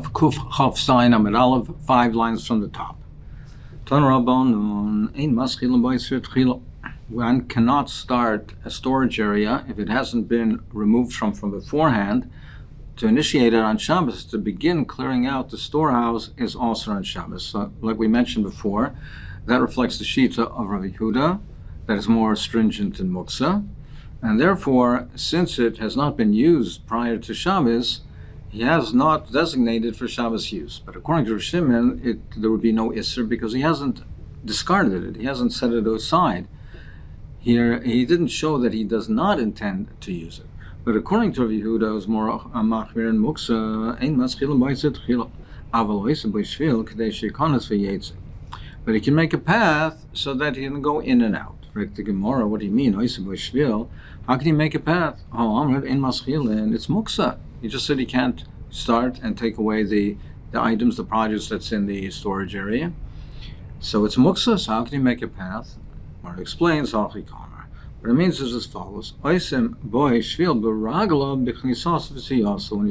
Kuf Hofstedter Amud Aleph, 5 lines from the top. One cannot start a storage area if it hasn't been removed from beforehand. To initiate it on Shabbos, to begin clearing out the storehouse, is also on Shabbos. So, like we mentioned before, that reflects the shita of Rabbi Yehuda, that is more stringent than muksa, and therefore, since it has not been used prior to Shabbos, he has not designated for Shabbos use. But according to Rav Shimon, there would be no isser because he hasn't discarded it. He hasn't set it aside. Here, he didn't show that he does not intend to use it. But according to Rav Yehuda, it was more machmir and muksa, ein maschil b'ytzit chila, aval oisa b'shvil k'dei sheikonas v'yetzik. But he can make a path so that he can go in and out. For the Gemara, what do you mean, oisa b'shvil? How can he make a path? Oh, Amrit ein maschil, and it's muksa. He just said he can't start and take away the items, the produce that's in the storage area. So it's muksa, so how can he make a path? Mar explains, what it means is as follows. When he's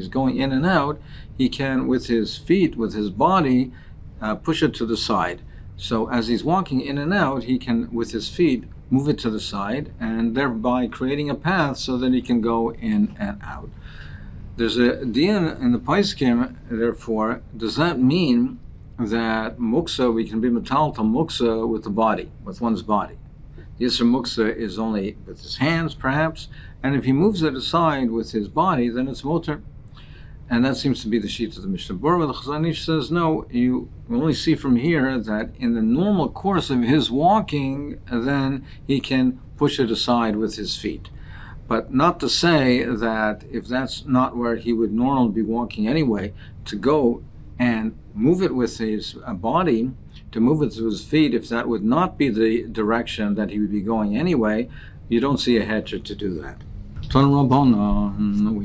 going in and out, he can, with his feet, with his body, push it to the side. So as he's walking in and out, he can, with his feet, move it to the side, and thereby creating a path so that he can go in and out. There's a din in the Paiskim, therefore, does that mean that muksa, we can be metal to muksa with the body, with one's body? The Yisr muksa is only with his hands, perhaps, and if he moves it aside with his body, then it's motor. And that seems to be the sheet of the Mishnah Berurah. The Chazon Ish says, no, you only see from here that in the normal course of his walking, then he can push it aside with his feet. But not to say that if that's not where he would normally be walking anyway, to go and move it with his body, to move it to his feet, if that would not be the direction that he would be going anyway, you don't see a heter to do that. We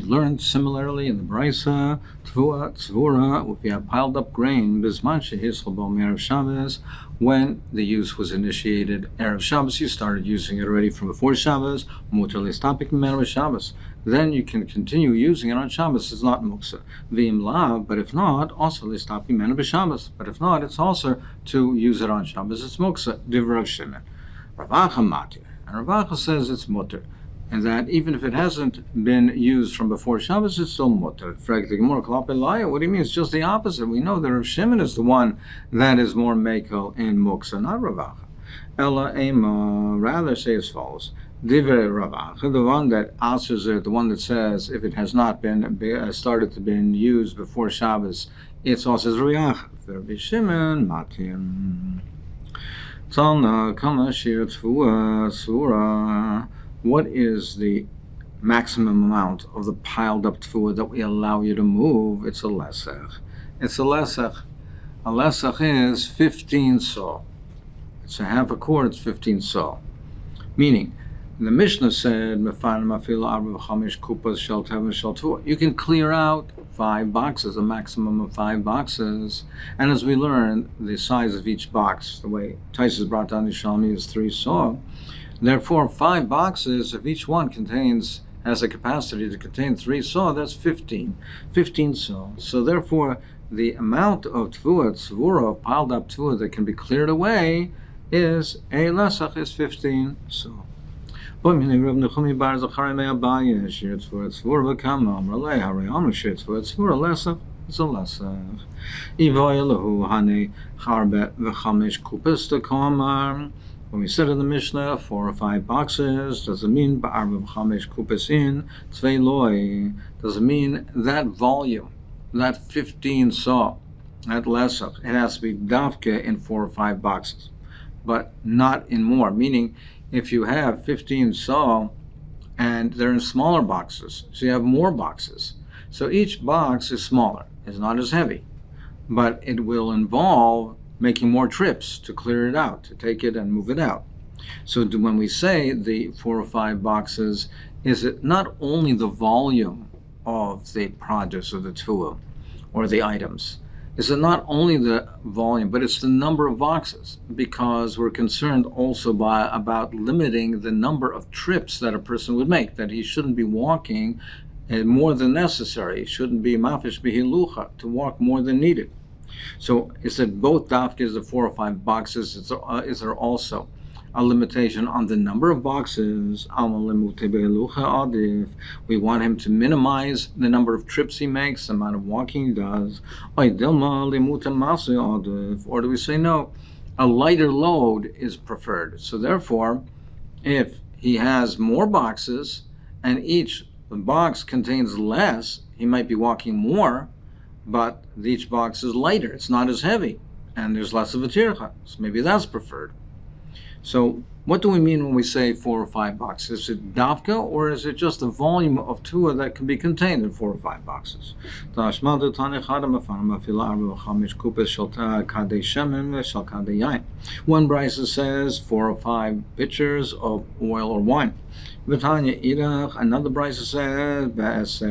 learned similarly in the Brisa, if you have piled up grain, Erev Shabbos, when the use was initiated Erev Shabbos, you started using it already from before Shabbos, then you can continue using it on Shabbos. It's not muksa. V'im lav, but if not, also listapi menu b'Shabbos. But if not, it's also to use it on Shabbos. It's muksa. Div Rav Shimon. Rav Acha matir. And Rav Acha says it's mutter. And that even if it hasn't been used from before Shabbos, it's still mutter. What do you mean? It's just the opposite. We know that Rav Shimon is the one that is more mekel in muksa, not Rav Acha. Ella ema, rather say as follows. Divrei Rav Acha, the one that answers it, the one that says if it has not been started to be used before Shabbos, it's also as Rav Acha. Rabbi Shimon matir. Tzalna kama shir tzvua surah. What is the maximum amount of the piled up tefua that we allow you to move? It's a lesach. It's a lesach. A lesach is 15 saw. It's a half a cord, it's 15 saw. Meaning, the Mishnah said, you can clear out 5 boxes, a maximum of 5 boxes. And as we learned, the size of each box, the way Taisus brought down the Shalmi, is 3 saw. Therefore, 5 boxes, if each one has a capacity to contain 3 saw, that's 15 saw. So therefore, the amount of tzvura, of piled up tzvura that can be cleared away is a lesach, is 15 saw. It's a lesach. When we said in the Mishnah 4 or 5 boxes, does it mean ba'arbav chamesh kupes in tzvei loy? Does it mean that volume, that 15 saw, that lesach? It has to be davke in 4 or 5 boxes, but not in more. Meaning, if you have 15 saw and they're in smaller boxes, so you have more boxes. So each box is smaller, it's not as heavy, but it will involve making more trips to clear it out, to take it and move it out. So when we say the 4 or 5 boxes, is it not only the volume of the produce of the tefua or the items? Is it not only the volume, but it's the number of boxes? Because we're concerned also about limiting the number of trips that a person would make, that he shouldn't be walking more than necessary. It shouldn't be mafish bihilucha, to walk more than needed. So is it both dafkas, the 4 or 5 boxes? Is there also a limitation on the number of boxes? We want him to minimize the number of trips he makes, the amount of walking he does. Or do we say no? A lighter load is preferred. So therefore, if he has more boxes and each box contains less, he might be walking more, but each box is lighter. It's not as heavy, and there's less of a tircha. So maybe that's preferred. So what do we mean when we say 4 or 5 boxes? Is it dafka, or is it just the volume of tuah that can be contained in 4 or 5 boxes? One brisa says 4 or 5 pitchers of oil or wine. Another brisa says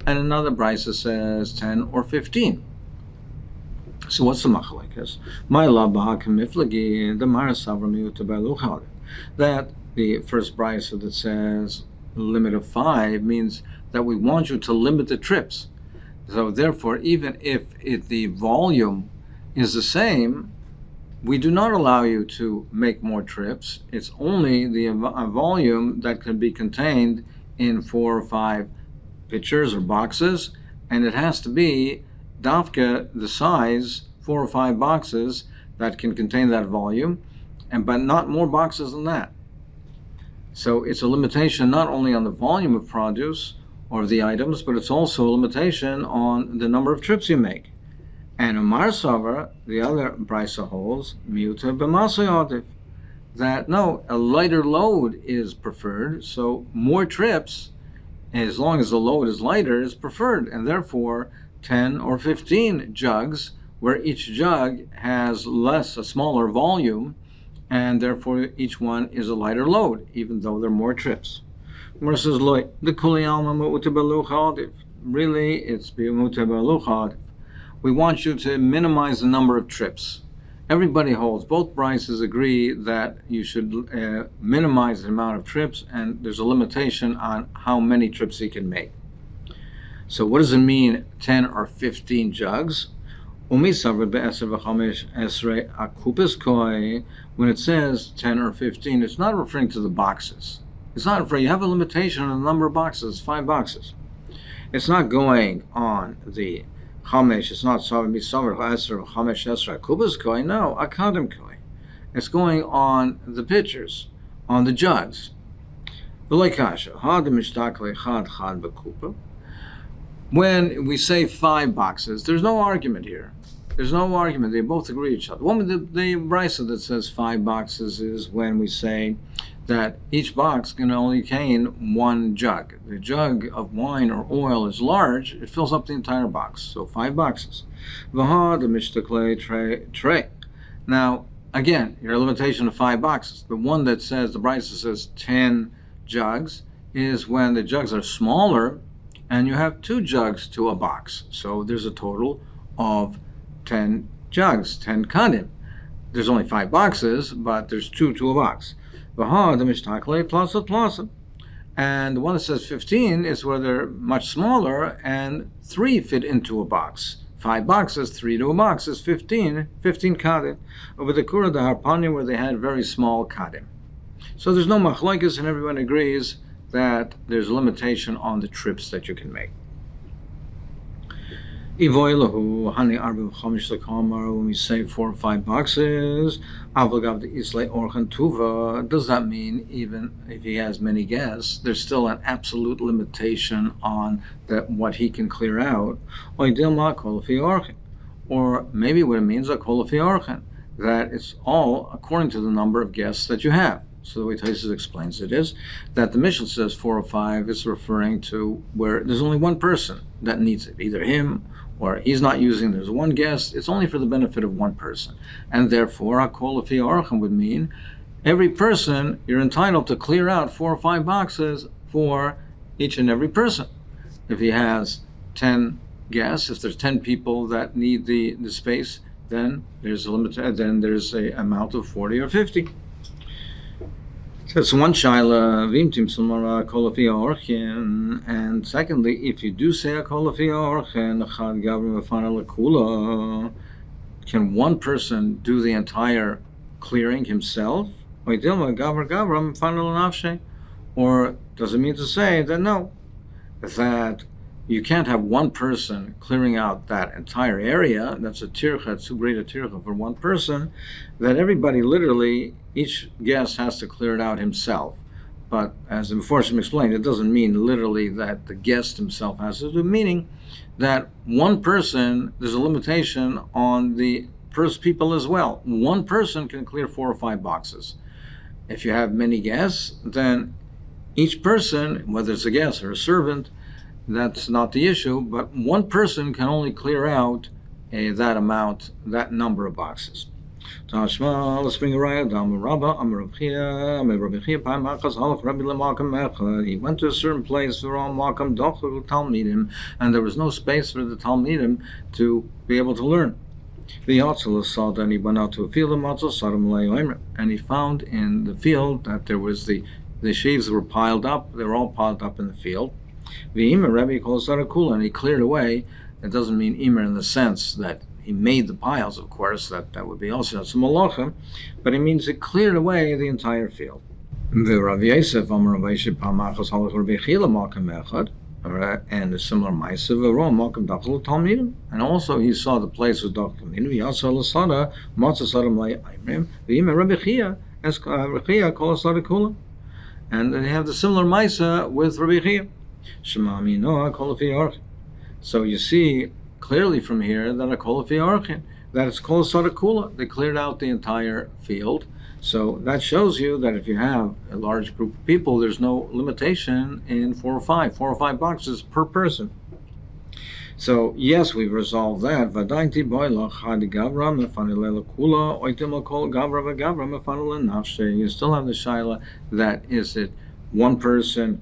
and another brisa says 10 or 15. So what's the machlekes? That the first brisa that says limit of 5 means that we want you to limit the trips. So therefore, even if the volume is the same, we do not allow you to make more trips. It's only the volume that can be contained in 4 or 5 pitchers or boxes, and it has to be dafka, the size, 4 or 5 boxes that can contain that volume, but not more boxes than that. So it's a limitation not only on the volume of produce or the items, but it's also a limitation on the number of trips you make. And Umar Savar, the other brisa holds, miuta b'masay, that no, a lighter load is preferred, so more trips, as long as the load is lighter, is preferred, and therefore 10 or 15 jugs, where each jug has a smaller volume, and therefore each one is a lighter load, even though there are more trips. Umar says, really, it's bi'muta. We want you to minimize the number of trips. Everybody holds, both brises agree that you should minimize the amount of trips, and there's a limitation on how many trips he can make. So what does it mean, 10 or 15 jugs? When it says 10 or 15, it's not referring to the boxes. It's not referring, you have a limitation on the number of boxes, 5 boxes. It's not going on the Chamesh, it's not Savar Chaser Chamesh Esra Kubas Koi, no, Akadim Koi. It's going on the pitchers, on the jugs. When we say 5 boxes, there's no argument here. There's no argument. They both agree with each other. One with the brisa that says 5 boxes is when we say that each box can only contain 1 jug. The jug of wine or oil is large, it fills up the entire box. So 5 boxes. Tray. Now, again, your limitation of 5 boxes. The one that says, the brisa says 10 jugs, is when the jugs are smaller and you have 2 jugs to a box. So there's a total of 10 jugs, 10 kadim. There's only 5 boxes, but there's 2 to a box. And the one that says 15 is where they're much smaller and 3 fit into a box. 5 boxes, 3 to a box is 15 kadim. Over the Kura, the Harpanya, where they had very small kadim. So there's no machlokes, and everyone agrees that there's a limitation on the trips that you can make. When we say 4 or 5 boxes, does that mean even if he has many guests, there's still an absolute limitation on what he can clear out? Or maybe what it means is that it's all according to the number of guests that you have. So the way Taisus explains it is that the Mishnah says 4 or 5 is referring to where there's only one person that needs it, either him or he's not using, there's 1 guest, it's only for the benefit of 1 person. And therefore, Hakol Lefi Orchem would mean every person, you're entitled to clear out 4 or 5 boxes for each and every person. If he has 10 guests, if there's 10 people that need the space, then there's a limit, then there's a amount of 40 or 50. That's one shaila. Vimtim sumara kolafi orchen. And secondly, if you do say a kolafi orchen, chad gavram v'fana lekula, can one person do the entire clearing himself? Or does it mean to say that no, that you can't have one person clearing out that entire area? That's a tircha, too great a tircha for one person, that everybody literally, each guest has to clear it out himself. But as the Meforshim explained, it doesn't mean literally that the guest himself has to do, meaning that one person, there's a limitation on the first people as well. One person can clear 4 or 5 boxes. If you have many guests, then each person, whether it's a guest or a servant, that's not the issue, but one person can only clear out that amount, that number of boxes. Tashma, let's bring a riot down. He went to a certain place for all Makam Dochel Talmidim, and there was no space for the Talmidim to be able to learn. The Yatzal saw that he went out to a field of Matzah, and he found in the field that there was the sheaves were piled up. They were all piled up in the field. The Imer Rebbe calls that a kula, and he cleared away. It doesn't mean Imer in the sense that he made the piles, of course, that would be also some malacha, but it means it cleared away the entire field. And a similar ma'asav, and also he saw the place with Talmidim. And they have the similar ma'asa with Rabbi Chia. So you see clearly from here that a kol fi archin, that it's kol sadakula. They cleared out the entire field. So that shows you that if you have a large group of people, there's no limitation in 4 or 5 boxes per person. So yes, we've resolved that. You still have the shaila that is it one person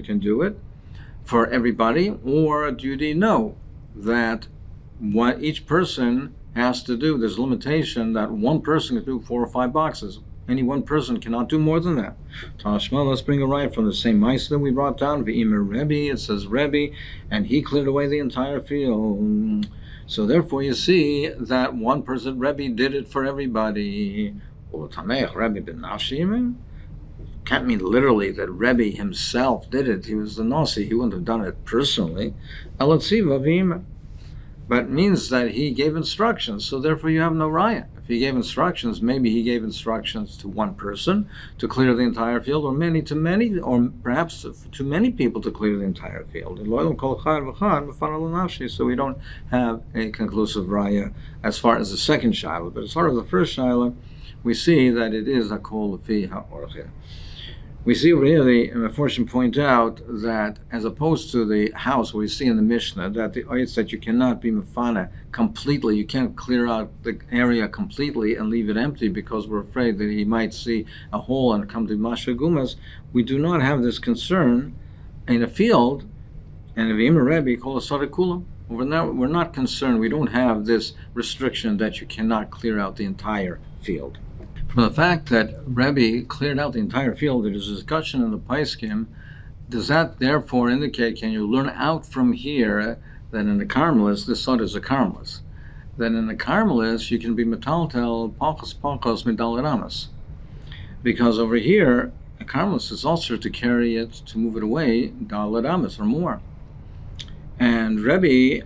can do it for everybody, or do you know that what each person has to do, there's a limitation that one person can do 4 or 5 boxes. Any one person cannot do more than that. Tashma, let's bring a right from the same mice that we brought down. V'imer Rebbe, it says Rebbe, and he cleared away the entire field. So therefore you see that one person, Rebbe, did it for everybody. Can't mean literally that Rebbe himself did it. He was the Nasi. He wouldn't have done it personally. But it means that he gave instructions, so therefore you have no raya. If he gave instructions, maybe he gave instructions to one person to clear the entire field, or many to many, or perhaps to many people to clear the entire field. So we don't have a conclusive raya as far as the second shaila. But as far as the first shaila, we see that it is a kol fi ha'orcheh. We see over here, the Meforshim point out that as opposed to the house where we see in the Mishnah, that the oyetz that you cannot be mefana completely, you can't clear out the area completely and leave it empty because we're afraid that he might see a hole and come to Masha Gumas. We do not have this concern in a field, and if Yimar Rebbe call a Sadikulam, we're not concerned, we don't have this restriction that you cannot clear out the entire field. From the fact that Rebbe cleared out the entire field, there is a discussion in the Paiskim. Does that therefore indicate, can you learn out from here that in the Carmelis, this sod is a Carmelis, that in the Carmelis you can be metaltel pachos midalaramas, because over here a Carmelis is also to carry it, to move it away dalaramas or more. And Rebbe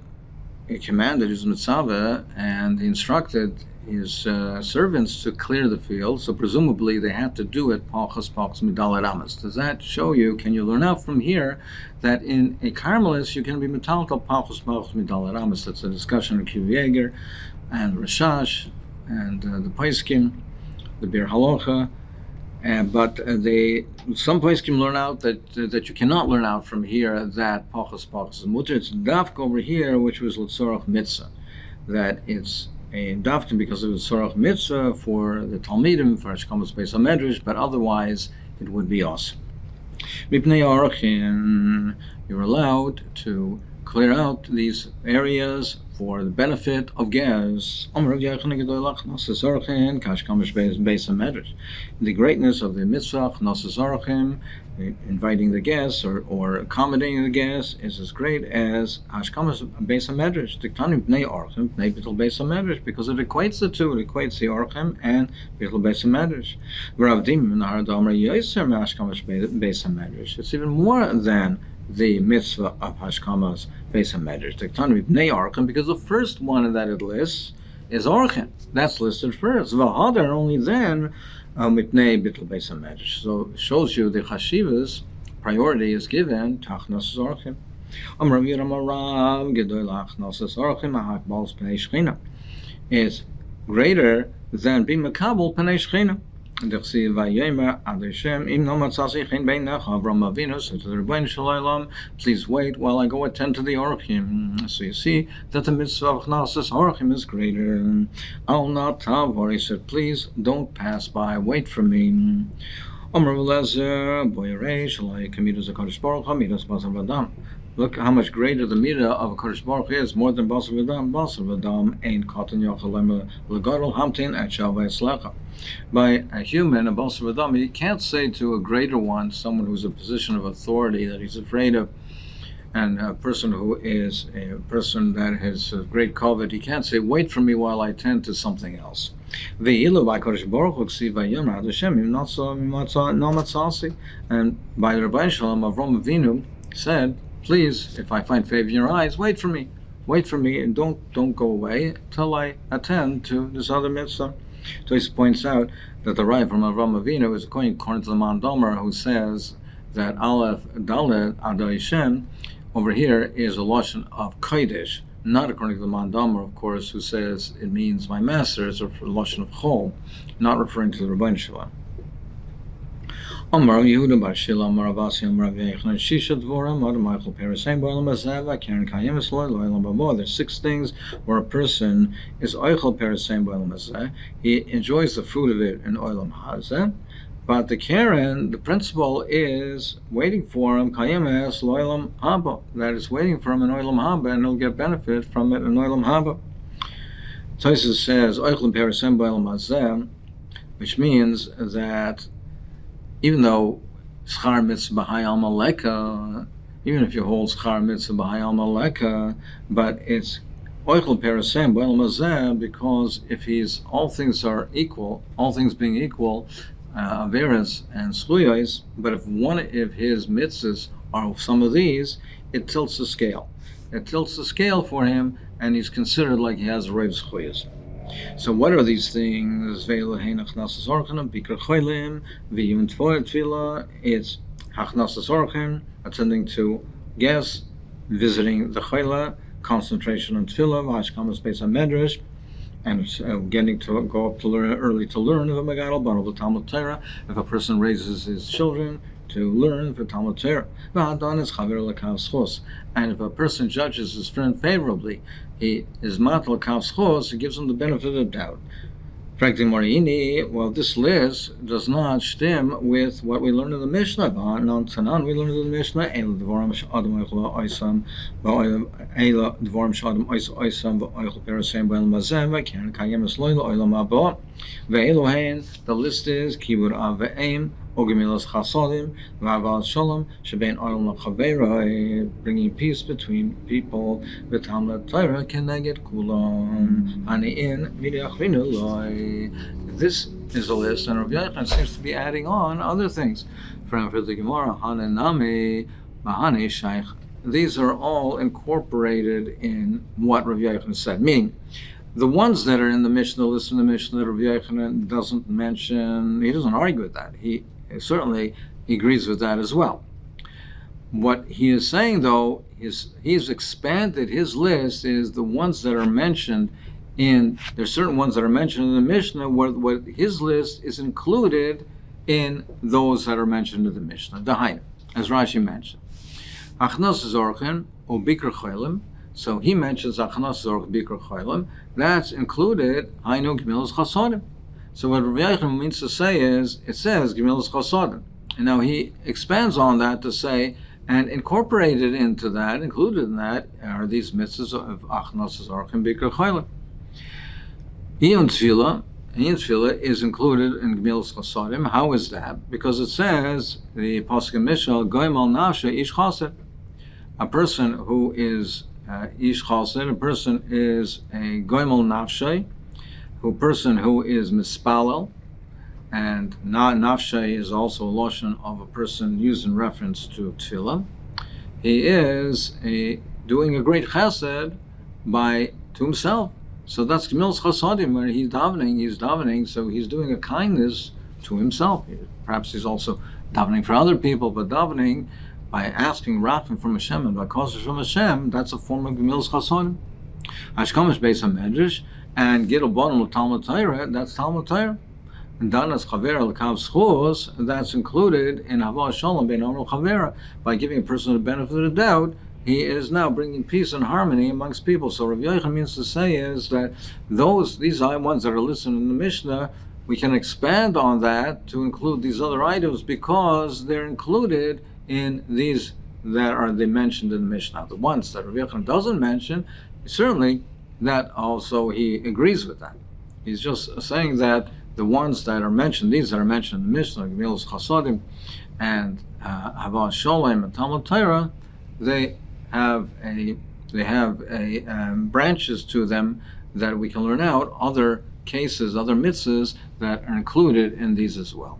commanded his mitzvah and instructed his servants to clear the field, so presumably they had to do it pachos midalaramas. Does that show you, can you learn out from here that in a Carmelis you can be metaltal pachos midalaramas? That's a discussion of Kiv Yeger and Rashash and the Paiskim, the Bir Halacha. But some Paiskim learn out that you cannot learn out from here that pachos mutter. It's dafka over here, which was l'tzorach mitzvah, that it's a dafka because it was tzorach mitzvah for the Talmidim, for Hashkamas Beis HaMedrash, but otherwise it would be awesome. Mipnei arachin, you're allowed to clear out these areas for the benefit of guests. The greatness of the mitzvah, inviting the guests or accommodating the guests, is as great as Hashkamas Beis HaMedrash, Tiktanim Bnei Orchim, Bnei Bittul Beis HaMedrash, because it equates the two. It equates the Orchim and Bittul Beis HaMedrash. It's even more than the mitzvah of Hashkamas Beis HaMedrash, Tiktanim Bnei Orchim, because the first one that it lists is Orchim. That's listed first. V'hadar, only then Mitnei Bittul Beis HaMedrash. So it shows you the Chashivas priority is given to Achnos Orchim. Is greater than being Makabel Pnei Shechina. Please wait while I go attend to the Orchim. So you see that the mitzvah of Chnasis Orchim is greater. Al not tavor, he said, please don't pass by, wait for me. Look how much greater the midah of a Kodesh Baruch is, more than Basar V'Dam. Basar V'Dam ain't Katan Yochalem L'Gadol Hamtin at Shavai Slecha. By a human, a Basar V'Dam, he can't say to a greater one, someone who's in a position of authority that he's afraid of, and a person who is a person that has a great covet, he can't say, wait for me while I tend to something else. And by the Rabbi Shalom, Avram Avinu said, please, if I find favor in your eyes, wait for me, and don't go away till I attend to this other mitzvah. So he points out that the right from Avram Avinu is according to the Man Domer, who says that Aleph Dalet Adai Shem over here is a lashon of Kodesh, not according to the Man Domer, of course, who says it means my master. It's a lashon of Chol, not referring to the Rabban Shalom. Amar Yehuda Bar Shila Amar Avasi Amar Avyechanan Shisha Dvoram Adam Michael Perisaim Boilam Azava Karen Kayemis Loilam Babo. There's 6 things where a person is Oichel Perisaim Boilam Azeh. He enjoys the fruit of it in Oilam Hazeh. But the Karen, the principle is waiting for him, Kayemis Loilam Haba. That is waiting for him in Oilam Haba, and he'll get benefit from it in Oilam Haba. Tosfos says Oichel Perisaim Boilam Azeh, which means that even though schar mitzvah b'hai al-maleka, even if you hold schar mitzvah b'hai al-maleka, but it's oichel perasem b'el mazeh, because if he's, all things are equal, all things being equal, averas and schuyos, but if his mitzvahs are some of these, it tilts the scale. It tilts the scale for him, and he's considered like he has reiv schuyos. So what are these things? It's hachnasas orchim, attending to guests, visiting the chayla, concentration on tefillah, hashkamas beis hamedrash, and getting to go up to learn early to learn of a megadol banal v'talmud Torah. If a person raises his children to learn for Talmud Torah, and if a person judges his friend favorably, he is matal kav schos, he gives him the benefit of the doubt. Well, this list does not stem with what we learned in the Mishnah. We learned in the Mishnah, the list is Kibur Av Ve'em, Ogemilas Chasodim, V'aval Shalom, Shebein Olam L'Chaveira, bringing peace between people, V'Talmud Torah Keneged Kulam, Hani'in V'Yachvinu Loi. This is a list, and Rav Yochanan seems to be adding on other things. From the Gemara, Hanenami, Mahane Shaykh. These are all incorporated in what Rav Yochanan said, meaning the ones that are in the Mishnah, the list in the Mishnah that Rav Yochanan doesn't mention, he doesn't argue with that. He certainly agrees with that as well. What he is saying, though, is he's expanded his list is the ones that are mentioned there's certain ones that are mentioned in the Mishnah where his list is included in those that are mentioned in the Mishnah. Dahaina, as Rashi mentioned. Achnas Zorchen or Bikr Cholim. So he mentions Achnas Zorch Bikr Cholim. That's included Hainu Gemilas Chasodim. So what Rav Yochanan means to say is, it says Gemilas Chasodim. And now he expands on that to say And incorporated into that, included in that, are these mitzvahs of achnos orchim bikar chayla. Iyun tefillah is included in Gemilas Chasadim. How is that? Because it says, the Pasuk in Mishal, goyim al nafshe ish chassid. A person who is ish chassid, a person is a goyim al nafshe, a person who is mispalel, and nafshe is also a lotion of a person used in reference to tefillah. He is doing a great chesed to himself. So that's Gemilas Chasadim, where he's davening, so he's doing a kindness to himself. Perhaps he's also davening for other people, but davening by asking rafim from Hashem and by kosher from Hashem, that's a form of Gemilas Chasadim. Ashkamish Beis HaMedrash and Gidul Bottom of Talmud Torah, that's Talmud Torah. And Danas Chavera L'Kav Schus, that's included in Havah Shalom Ben Amru Chavera. By giving a person the benefit of the doubt, he is now bringing peace and harmony amongst people. So Rav Yochanan means to say is that these ones that are listed in the Mishnah, we can expand on that to include these other items because they're included in these they mentioned in the Mishnah. The ones that Rav Yochanan doesn't mention, certainly that also he agrees with that. He's just saying that the ones that are mentioned, these that are mentioned in the Mishnah, Gemilas Chasadim and Havah Sholem and Talmud Torah, they have branches to them that we can learn out other cases, other mitzvahs that are included in these as well.